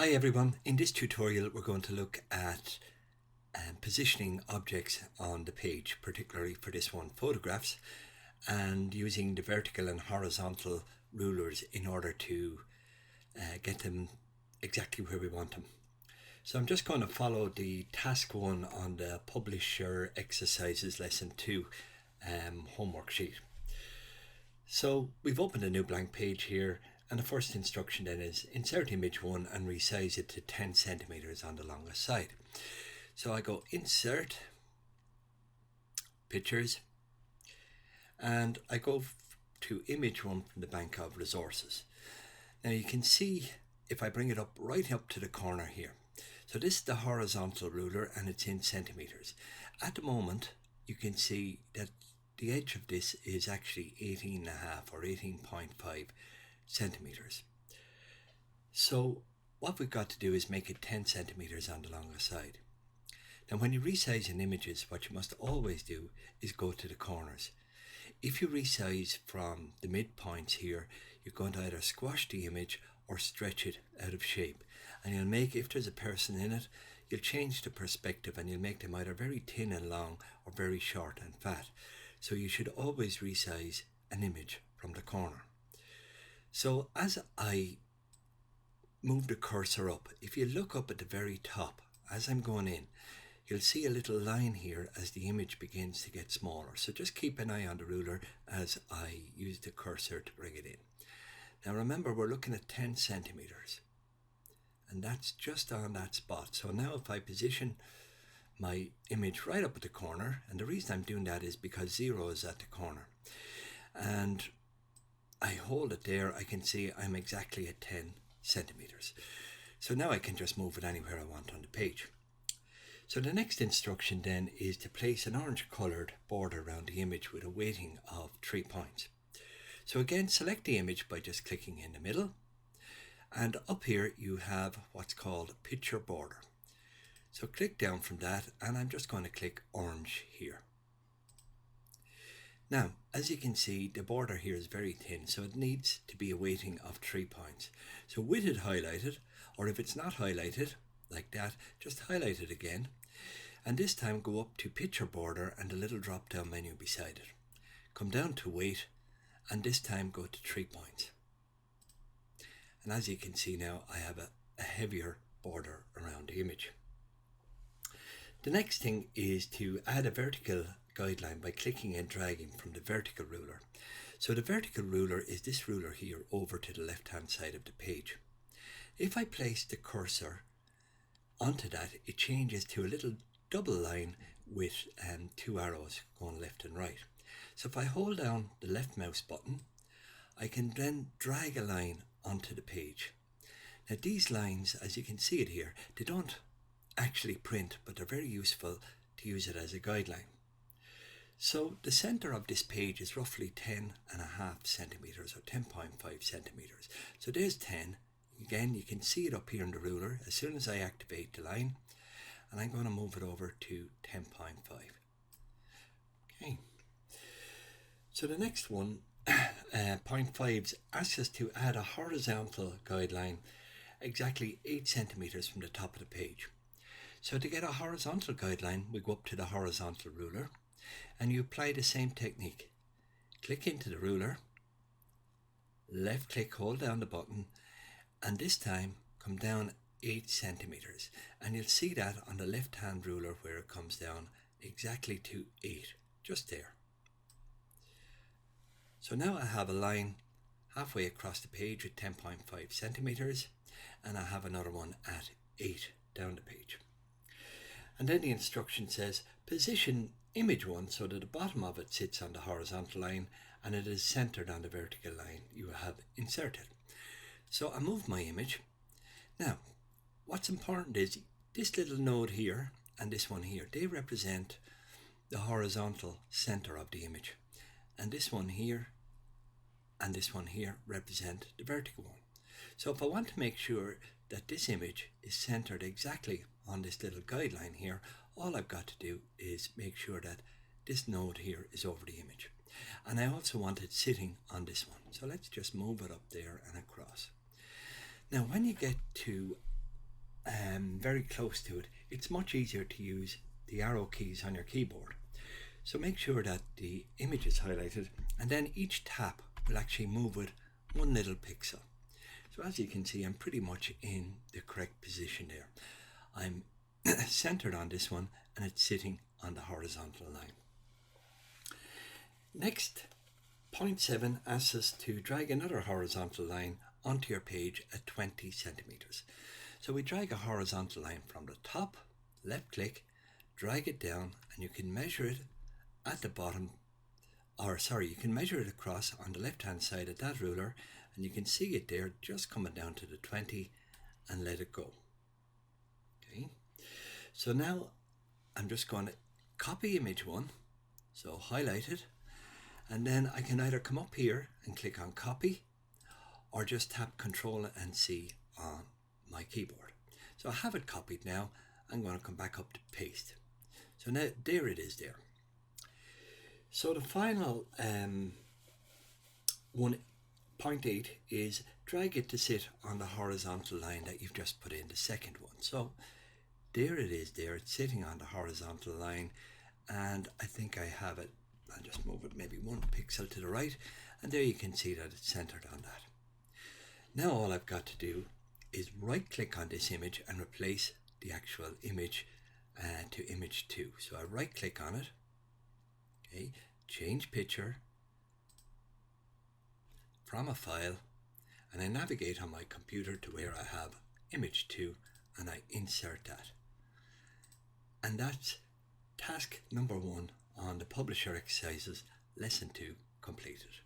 Hi everyone, in this tutorial we're going to look at positioning objects on the page, particularly for this one, photographs, and using the vertical and horizontal rulers in order to get them exactly where we want them. So I'm just going to follow the task 1 on the Publisher Exercises Lesson 2 homework sheet. So we've opened a new blank page here, and the first instruction then is insert image 1 and resize it to 10 centimeters on the longest side. So I go insert, pictures, and I go to image 1 from the bank of resources. Now you can see if I bring it up right up to the corner here. So this is the horizontal ruler and it's in centimeters. At the moment you can see that the edge of this is actually 18.5 or 18.5 centimeters. So what we've got to do is make it 10 centimeters on the longest side. Now when you resize in images, what you must always do is go to the corners. If you resize from the midpoints here, you're going to either squash the image or stretch it out of shape. And you'll make, if there's a person in it, you'll change the perspective and you'll make them either very thin and long or very short and fat. So you should always resize an image from the corner. So as I move the cursor up, if you look up at the very top, as I'm going in, you'll see a little line here as the image begins to get smaller. So just keep an eye on the ruler as I use the cursor to bring it in. Now remember, we're looking at 10 centimeters. And that's just on that spot. So now if I position my image right up at the corner, and the reason I'm doing that is because 0 is at the corner, and I hold it there, I can see I'm exactly at 10 centimeters. So now I can just move it anywhere I want on the page. So the next instruction then is to place an orange colored border around the image with a weighting of 3 points. So again, select the image by just clicking in the middle, and up here you have what's called picture border. So click down from that, and I'm just going to click orange here. Now, as you can see, the border here is very thin, so it needs to be a weighting of 3 points. So with it highlighted, or if it's not highlighted, like that, just highlight it again. And this time go up to picture border and the little drop down menu beside it. Come down to weight, and this time go to 3 points. And as you can see now, I have a heavier border around the image. The next thing is to add a vertical guideline by clicking and dragging from the vertical ruler. So the vertical ruler is this ruler here over to the left hand side of the page. If I place the cursor onto that, it changes to a little double line with 2 arrows going left and right. So if I hold down the left mouse button, I can then drag a line onto the page. Now these lines, as you can see it here, they don't actually print, but they're very useful to use it as a guideline. So the center of this page is roughly 10.5 centimeters or 10.5 centimeters. So there's 10. Again, you can see it up here in the ruler as soon as I activate the line, and I'm going to move it over to 10.5. Okay. So the next one, point 5, asks us to add a horizontal guideline exactly 8 centimeters from the top of the page. So to get a horizontal guideline, we go up to the horizontal ruler and you apply the same technique. Click into the ruler, left click, hold down the button, and this time come down 8 centimeters. And you'll see that on the left hand ruler where it comes down exactly to 8, just there. So now I have a line halfway across the page with 10.5 centimeters, and I have another one at 8 down the page. And then the instruction says position image 1 so that the bottom of it sits on the horizontal line and it is centered on the vertical line you have inserted. So I move my image. Now what's important is this little node here and this one here, they represent the horizontal center of the image, and this one here and this one here represent the vertical one. So if I want to make sure that this image is centered exactly on this little guideline here, all I've got to do is make sure that this node here is over the image. And I also want it sitting on this one. So let's just move it up there and across. Now when you get to very close to it, it's much easier to use the arrow keys on your keyboard. So make sure that the image is highlighted, and then each tap will actually move it one little pixel. So as you can see, I'm pretty much in the correct position there. I'm centered on this one, and it's sitting on the horizontal line. Next, point 7 asks us to drag another horizontal line onto your page at 20 centimeters. So we drag a horizontal line from the top, left click, drag it down, and you can measure it at the bottom, you can measure it across on the left hand side of that ruler, and you can see it there just coming down to the 20, and let it go. Okay, so now I'm just going to copy image 1, so highlight it, and then I can either come up here and click on copy, or just tap Ctrl and C on my keyboard. So I have it copied now. I'm going to come back up to paste. So now there it is there. So the final one, point 8, is drag it to sit on the horizontal line that you've just put in, the second one. So there it is there, it's sitting on the horizontal line, and I think I have it. I'll just move it maybe 1 pixel to the right, and there you can see that it's centered on that. Now all I've got to do is right click on this image and replace the actual image to image 2. So I right click on it, okay, change picture from a file, and I navigate on my computer to where I have image 2, and I insert that. And that's task number 1 on the Publisher Exercises Lesson 2 completed.